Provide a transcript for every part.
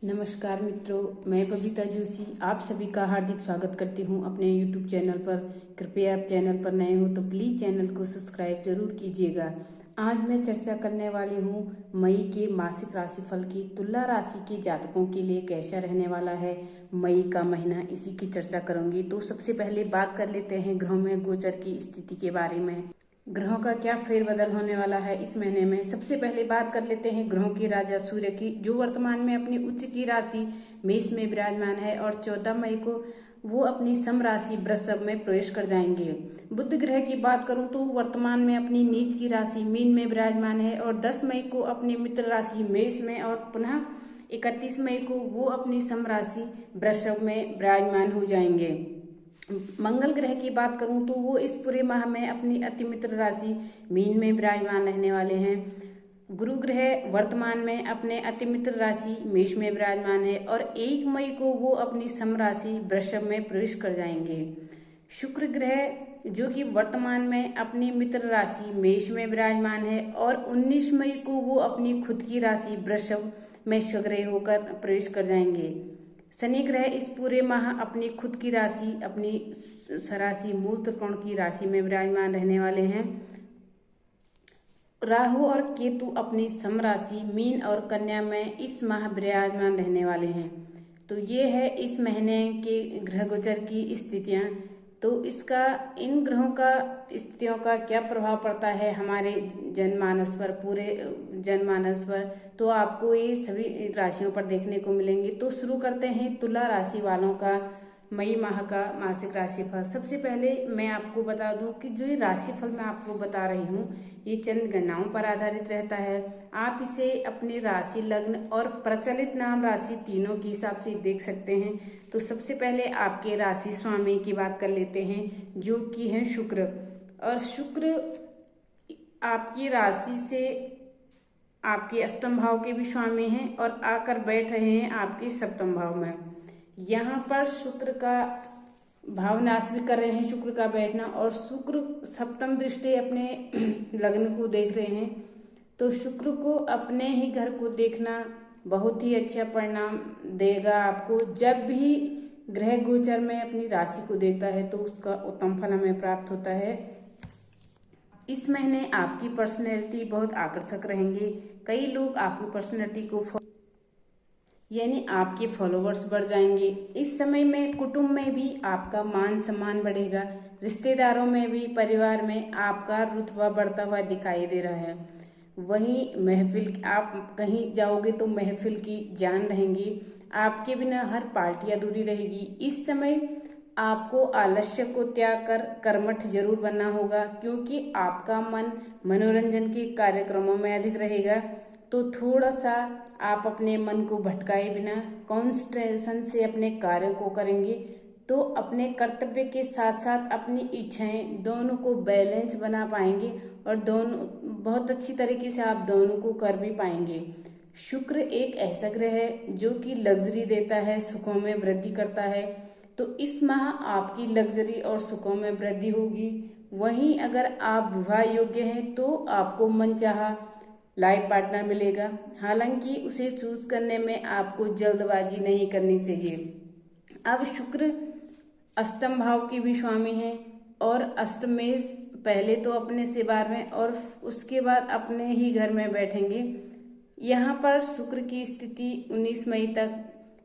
नमस्कार मित्रों, मैं बबीता जोशी आप सभी का हार्दिक स्वागत करती हूं अपने YouTube चैनल पर। कृपया आप चैनल पर नए हो तो प्लीज़ चैनल को सब्सक्राइब जरूर कीजिएगा। आज मैं चर्चा करने वाली हूं मई के मासिक राशिफल की। तुला राशि के जातकों के लिए कैसा रहने वाला है मई का महीना, इसी की चर्चा करूंगी। तो सबसे पहले बात कर लेते हैं ग्रहों में गोचर की स्थिति के बारे में। ग्रहों का क्या फेरबदल होने वाला है इस महीने में। सबसे पहले बात कर लेते हैं ग्रहों के राजा सूर्य की, जो वर्तमान में अपनी उच्च की राशि मेष में विराजमान है और 14 मई को वो अपनी सम राशि वृषभ में प्रवेश कर जाएंगे। बुध ग्रह की बात करूं तो वर्तमान में अपनी नीच की राशि मीन में विराजमान है और 10 मई को अपनी मित्र राशि मेष में और पुनः 31 मई को वो अपनी सम राशि वृषभ में विराजमान हो जाएंगे। मंगल ग्रह की बात करूं तो वो इस पूरे माह में अपनी अति मित्र राशि मीन में विराजमान रहने वाले हैं। गुरु ग्रह वर्तमान में अपने अति मित्र राशि मेष में विराजमान है और 1 मई को वो अपनी सम राशि वृषभ में प्रवेश कर जाएंगे। शुक्र ग्रह जो कि वर्तमान में अपनी मित्र राशि मेष में विराजमान है और 19 मई को वो अपनी खुद की राशि वृषभ में स्वग्रह होकर प्रवेश कर जाएंगे। शनि ग्रह इस पूरे माह अपनी खुद की राशि अपनी सराशि मूल त्रिकोण की राशि में विराजमान रहने वाले हैं। राहु और केतु अपनी सम राशि मीन और कन्या में इस माह विराजमान रहने वाले हैं। तो ये है इस महीने के ग्रह गोचर की स्थितियां। तो इसका इन ग्रहों का स्थितियों का क्या प्रभाव पड़ता है हमारे जनमानस पर, पूरे जनमानस पर, तो आपको ये सभी राशियों पर देखने को मिलेंगे। तो शुरू करते हैं तुला राशि वालों का मई माह का मासिक राशिफल। सबसे पहले मैं आपको बता दूं कि जो ये राशिफल मैं आपको बता रही हूँ ये चंद गणनाओं पर आधारित रहता है। आप इसे अपनी राशि, लग्न और प्रचलित नाम राशि तीनों के हिसाब से देख सकते हैं। तो सबसे पहले आपके राशि स्वामी की बात कर लेते हैं, जो कि है शुक्र। और शुक्र आपकी राशि से आपके अष्टम भाव के भी स्वामी हैं और आकर बैठ रहे हैं आपके सप्तम भाव में। यहाँ पर शुक्र का भावनाश भी कर रहे हैं, शुक्र का बैठना, और शुक्र सप्तम दृष्टि अपने लग्न को देख रहे हैं। तो शुक्र को अपने ही घर को देखना बहुत ही अच्छा परिणाम देगा आपको। जब भी ग्रह गोचर में अपनी राशि को देखता है तो उसका उत्तम फल हमें प्राप्त होता है। इस महीने आपकी पर्सनैलिटी बहुत आकर्षक रहेंगे। कई लोग आपकी पर्सनैलिटी को यानी आपके फॉलोवर्स बढ़ जाएंगे। इस समय में कुटुंब में भी आपका मान सम्मान बढ़ेगा। रिश्तेदारों में भी, परिवार में आपका रुतबा बढ़ता हुआ दिखाई दे रहा है। वहीं महफिल, आप कहीं जाओगे तो महफिल की जान रहेंगी। आपके बिना हर पार्टी अधूरी रहेगी। इस समय आपको आलस्य को त्याग कर कर्मठ जरूर बनना होगा, क्योंकि आपका मन मनोरंजन के कार्यक्रमों में अधिक रहेगा। तो थोड़ा सा आप अपने मन को भटकाए बिना कॉन्सेंट्रेशन से अपने कार्य को करेंगे तो अपने कर्तव्य के साथ साथ अपनी इच्छाएं दोनों को बैलेंस बना पाएंगे और दोनों बहुत अच्छी तरीके से आप दोनों को कर भी पाएंगे। शुक्र एक ऐसा ग्रह है जो कि लग्जरी देता है, सुखों में वृद्धि करता है। तो इस माह आपकी लग्जरी और सुखों में वृद्धि होगी। वहीं अगर आप विवाह योग्य हैं तो आपको मनचाहा लाइफ पार्टनर मिलेगा। हालांकि उसे चूज करने में आपको जल्दबाजी नहीं करनी चाहिए। अब शुक्र अष्टम भाव के भी स्वामी हैं और अष्टमेश पहले तो अपने से 12वें और उसके बाद अपने ही घर में बैठेंगे। यहाँ पर शुक्र की स्थिति 19 मई तक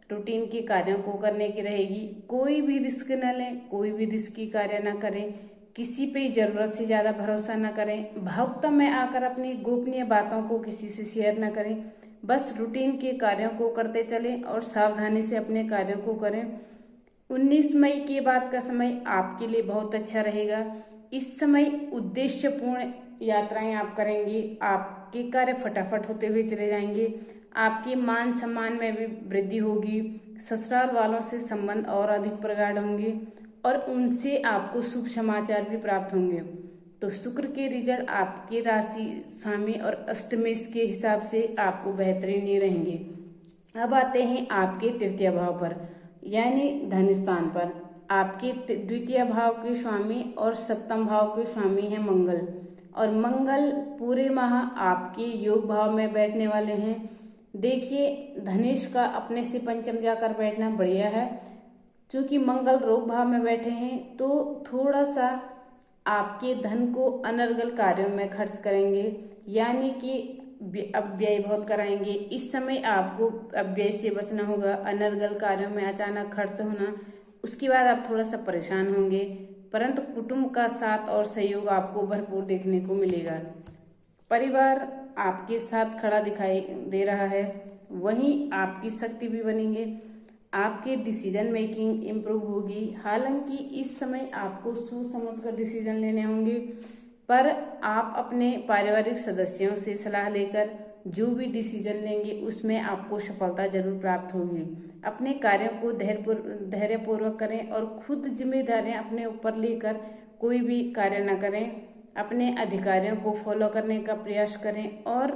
रूटीन के कार्यों को करने की रहेगी। कोई भी रिस्क न लें, कोई भी रिस्की कार्य न करें, किसी पे जरूरत से ज्यादा भरोसा न करें, भावुकता में आकर अपनी गोपनीय बातों को किसी से शेयर न करें। बस रूटीन के कार्यों को करते चलें और सावधानी से अपने कार्यों को करें। 19 मई के बाद का समय आपके लिए बहुत अच्छा रहेगा। इस समय उद्देश्यपूर्ण यात्राएं आप करेंगे, आपके कार्य फटाफट होते हुए चले जाएंगे। आपके मान सम्मान में भी वृद्धि होगी। ससुराल वालों से संबंध और अधिक प्रगाढ़ होंगे और उनसे आपको शुभ समाचार भी प्राप्त होंगे। तो शुक्र के रिजल्ट आपके राशि स्वामी और अष्टमेश के हिसाब से आपको बेहतरीन ही रहेंगे। अब आते हैं आपके तृतीय भाव पर, यानी धन स्थान पर। आपके द्वितीय भाव के स्वामी और सप्तम भाव के स्वामी हैं मंगल, और मंगल पूरे माह आपके योग भाव में बैठने वाले हैं। देखिए, धनेश का अपने से पंचम जाकर बैठना बढ़िया है। चूंकि मंगल रोग भाव में बैठे हैं तो थोड़ा सा आपके धन को अनर्गल कार्यों में खर्च करेंगे, यानी कि अपव्यय बहुत कराएंगे। इस समय आपको अपव्यय से बचना होगा, अनर्गल कार्यों में अचानक खर्च होना, उसके बाद आप थोड़ा सा परेशान होंगे। परंतु कुटुंब का साथ और सहयोग आपको भरपूर देखने को मिलेगा। परिवार आपके साथ खड़ा दिखाई दे रहा है, वहीं आपकी शक्ति भी बनेंगे। आपके डिसीजन मेकिंग इम्प्रूव होगी। हालांकि इस समय आपको सोच समझ कर डिसीजन लेने होंगे, पर आप अपने पारिवारिक सदस्यों से सलाह लेकर जो भी डिसीजन लेंगे उसमें आपको सफलता जरूर प्राप्त होगी। अपने कार्यों को धैर्यपूर्वक करें और खुद जिम्मेदारियां अपने ऊपर लेकर कोई भी कार्य न करें। अपने अधिकारियों को फॉलो करने का प्रयास करें और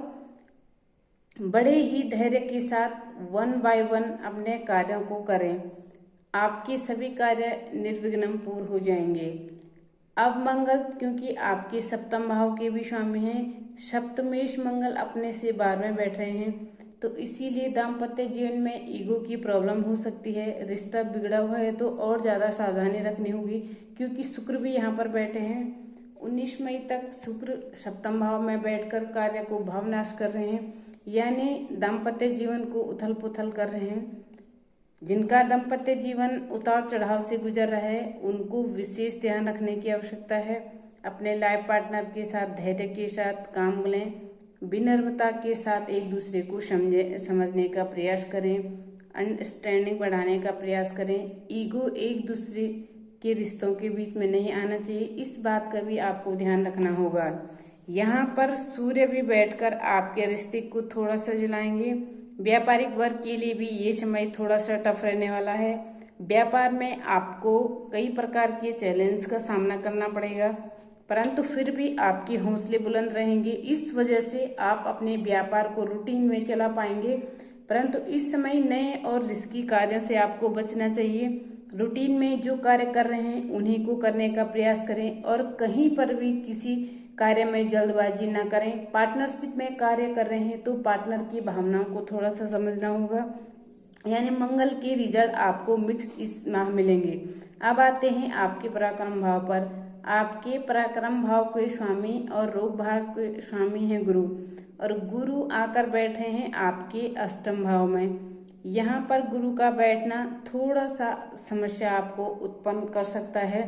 बड़े ही धैर्य के साथ 1 बाय 1 अपने कार्यों को करें। आपके सभी कार्य निर्विघ्न पूर्ण हो जाएंगे। अब मंगल क्योंकि आपके सप्तम भाव के भी स्वामी हैं, सप्तमेश मंगल अपने से 12वें बैठ रहे हैं, तो इसीलिए दाम्पत्य जीवन में ईगो की प्रॉब्लम हो सकती है। रिश्ता बिगड़ा हुआ है तो और ज़्यादा सावधानी रखनी होगी, क्योंकि शुक्र भी यहाँ पर बैठे हैं। 19 मई तक शुक्र सप्तम भाव में बैठकर कार्य को भावनाश कर रहे हैं, यानी दाम्पत्य जीवन को उथल पुथल कर रहे हैं। जिनका दाम्पत्य जीवन उतार चढ़ाव से गुजर रहा है उनको विशेष ध्यान रखने की आवश्यकता है। अपने लाइफ पार्टनर के साथ धैर्य के साथ काम लें, विनम्रता के साथ एक दूसरे को समझने का प्रयास करें, अंडरस्टैंडिंग बढ़ाने का प्रयास करें। ईगो एक दूसरे के रिश्तों के बीच में नहीं आना चाहिए, इस बात का भी आपको ध्यान रखना होगा। यहाँ पर सूर्य भी बैठकर आपके रिश्ते को थोड़ा सा जलाएंगे। व्यापारिक वर्ग के लिए भी ये समय थोड़ा सा टफ रहने वाला है। व्यापार में आपको कई प्रकार के चैलेंज का सामना करना पड़ेगा, परंतु फिर भी आपके हौसले बुलंद रहेंगे। इस वजह से आप अपने व्यापार को रूटीन में चला पाएंगे। परंतु इस समय नए और रिस्की कार्यों से आपको बचना चाहिए। रूटीन में जो कार्य कर रहे हैं उन्हीं को करने का प्रयास करें और कहीं पर भी किसी कार्य में जल्दबाजी ना करें। पार्टनरशिप में कार्य कर रहे हैं तो पार्टनर की भावनाओं को थोड़ा सा समझना होगा, यानी मंगल के रिजल्ट आपको मिक्स इस माह मिलेंगे। अब आते हैं आपके पराक्रम भाव पर। आपके पराक्रम भाव के स्वामी और रोग भाव के स्वामी हैं गुरु, और गुरु आकर बैठे हैं आपके अष्टम भाव में। यहाँ पर गुरु का बैठना थोड़ा सा समस्या आपको उत्पन्न कर सकता है,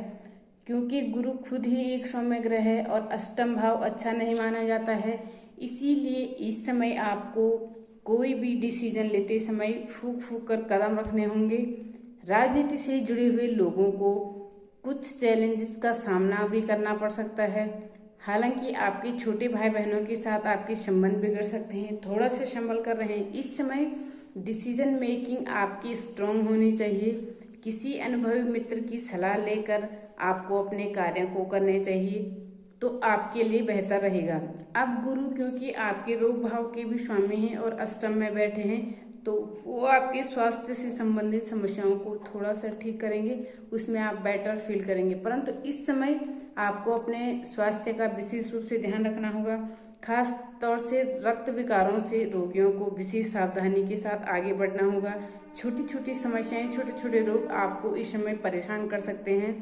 क्योंकि गुरु खुद ही एक सौम्य ग्रह है और अष्टम भाव अच्छा नहीं माना जाता है। इसीलिए इस समय आपको कोई भी डिसीजन लेते समय फूक फूक कर कदम रखने होंगे। राजनीति से जुड़े हुए लोगों को कुछ चैलेंजेस का सामना भी करना पड़ सकता है। हालांकि आपके छोटे भाई बहनों के साथ आपके संबंध बिगड़ सकते हैं, थोड़ा सा संभल कर रहें। इस समय डिसीजन मेकिंग आपकी स्ट्रांग होनी चाहिए। किसी अनुभवी मित्र की सलाह लेकर आपको अपने कार्यों को करने चाहिए, तो आपके लिए बेहतर रहेगा। अब गुरु क्योंकि आपके रोग भाव के भी स्वामी हैं और अष्टम में बैठे हैं, तो वो आपके स्वास्थ्य से संबंधित समस्याओं को थोड़ा सा ठीक करेंगे, उसमें आप बेटर फील करेंगे। परंतु इस समय आपको अपने स्वास्थ्य का विशेष रूप से ध्यान रखना होगा। खास तौर से रक्त विकारों से रोगियों को विशेष सावधानी के साथ आगे बढ़ना होगा। छोटी छोटी समस्याएं, छोटे छोटे रोग आपको इस समय परेशान कर सकते हैं,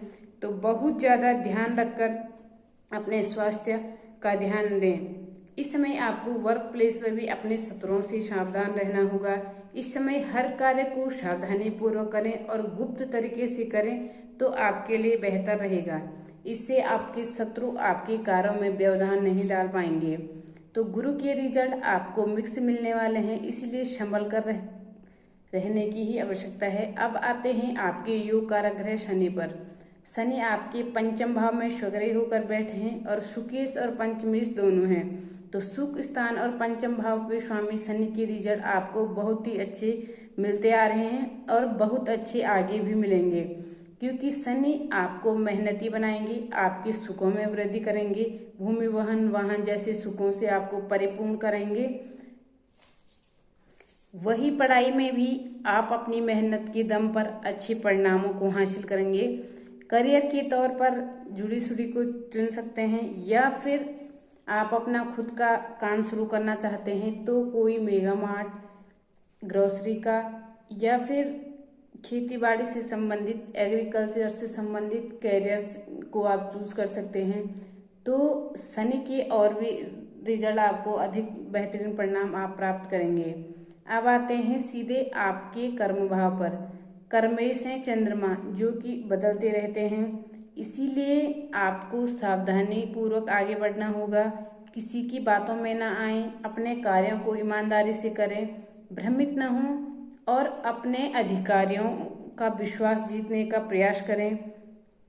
तो बहुत ज़्यादा ध्यान रखकर अपने स्वास्थ्य का ध्यान दें। इस समय आपको वर्क प्लेस में भी अपने शत्रुओं से सावधान रहना होगा। इस समय हर कार्य को सावधानी पूर्वक करें और गुप्त तरीके से करें, तो आपके लिए बेहतर रहेगा। इससे आपके शत्रु आपके कार्यों में व्यवधान नहीं डाल पाएंगे। तो गुरु के रिजल्ट आपको मिक्स मिलने वाले हैं, इसलिए संभल कर रहने की ही आवश्यकता है। अब आते हैं आपके योग कारक ग्रह शनि पर। शनि आपके पंचम भाव में स्वग्रही होकर बैठे हैं और सुकेश और पंचमेश दोनों हैं, तो सुख स्थान और पंचम भाव के स्वामी शनि के रिजल्ट आपको बहुत ही अच्छे मिलते आ रहे हैं और बहुत अच्छे आगे भी मिलेंगे, क्योंकि शनि आपको मेहनती बनाएंगे, आपके सुखों में वृद्धि करेंगे, भूमि वाहन जैसे सुखों से आपको परिपूर्ण करेंगे। वही पढ़ाई में भी आप अपनी मेहनत के दम पर अच्छे परिणामों को हासिल करेंगे। करियर के तौर पर जुड़ी सुड़ी को चुन सकते हैं, या फिर आप अपना खुद का काम शुरू करना चाहते हैं तो कोई मेगा मार्ट ग्रोसरी का, या फिर खेती बाड़ी से संबंधित, एग्रीकल्चर से संबंधित कैरियर्स को आप चूज कर सकते हैं। तो शनि के और भी रिजल्ट आपको अधिक बेहतरीन परिणाम आप प्राप्त करेंगे। अब आते हैं सीधे आपके कर्म भाव पर। कर्मेश हैं चंद्रमा, जो कि बदलते रहते हैं, इसीलिए आपको सावधानी पूर्वक आगे बढ़ना होगा। किसी की बातों में ना आए, अपने कार्यों को ईमानदारी से करें, भ्रमित न हों और अपने अधिकारियों का विश्वास जीतने का प्रयास करें।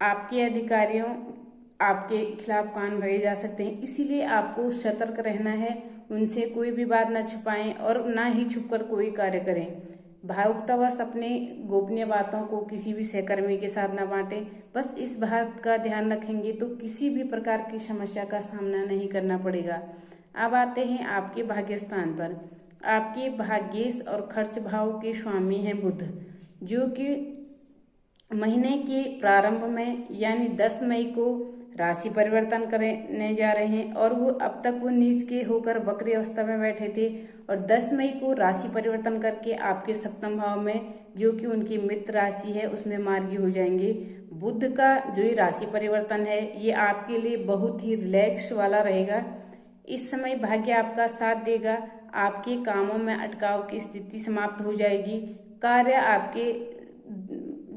आपके अधिकारियों आपके खिलाफ कान भरे जा सकते हैं, इसीलिए आपको सतर्क रहना है। उनसे कोई भी बात न छुपाएं और ना ही छुपकर कोई कार्य करें। भावुकतावश अपने गोपनीय बातों को किसी भी सहकर्मी के साथ न बांटें। बस इस बात का ध्यान रखेंगे तो किसी भी प्रकार की समस्या का सामना नहीं करना पड़ेगा। अब आते हैं आपके भाग्य स्थान पर। आपके भाग्येश और खर्च भाव के स्वामी हैं बुध, जो कि महीने के प्रारंभ में यानी 10 मई को राशि परिवर्तन करने जा रहे हैं। और वो नीच के होकर वक्री अवस्था में बैठे थे, और 10 मई को राशि परिवर्तन करके आपके सप्तम भाव में, जो कि उनकी मित्र राशि है, उसमें मार्गी हो जाएंगे। बुध का जो ये राशि परिवर्तन है, ये आपके लिए बहुत ही रिलैक्स वाला रहेगा। इस समय भाग्य आपका साथ देगा। आपके कामों में अटकाव की स्थिति समाप्त हो जाएगी। कार्य आपके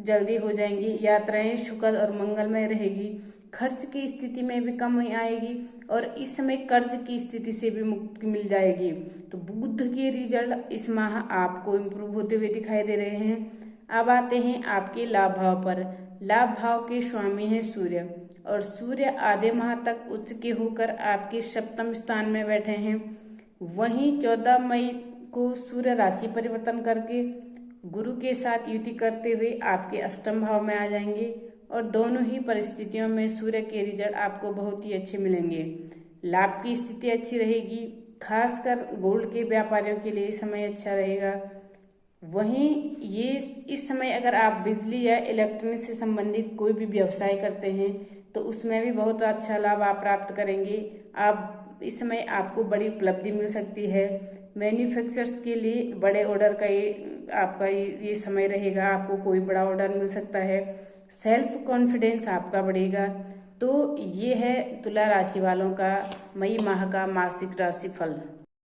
जल्दी हो जाएंगी। यात्राएं सुखद और मंगलमय रहेगी। खर्च की स्थिति में भी कमी आएगी और इस समय कर्ज की स्थिति से भी मुक्ति मिल जाएगी। तो बुध के रिजल्ट इस माह आपको इम्प्रूव होते हुए दिखाई दे रहे हैं। अब आते हैं आपके लाभ भाव पर। लाभ भाव के स्वामी हैं सूर्य, और सूर्य आधे माह तक उच्च के होकर आपके सप्तम स्थान में बैठे हैं। वहीं 14 मई को सूर्य राशि परिवर्तन करके गुरु के साथ युति करते हुए आपके अष्टम भाव में आ जाएंगे, और दोनों ही परिस्थितियों में सूर्य के रिजल्ट आपको बहुत ही अच्छे मिलेंगे। लाभ की स्थिति अच्छी रहेगी, खासकर गोल्ड के व्यापारियों के लिए समय अच्छा रहेगा। वहीं ये इस समय अगर आप बिजली या इलेक्ट्रॉनिक से संबंधित कोई भी व्यवसाय करते हैं तो उसमें भी बहुत अच्छा लाभ आप प्राप्त करेंगे। आप इस समय आपको बड़ी उपलब्धि मिल सकती है। मैन्युफैक्चरर्स के लिए बड़े ऑर्डर का आपका ये समय रहेगा। आपको कोई बड़ा ऑर्डर मिल सकता है। सेल्फ कॉन्फिडेंस आपका बढ़ेगा। तो ये है तुला राशि वालों का मई माह का मासिक राशि फल।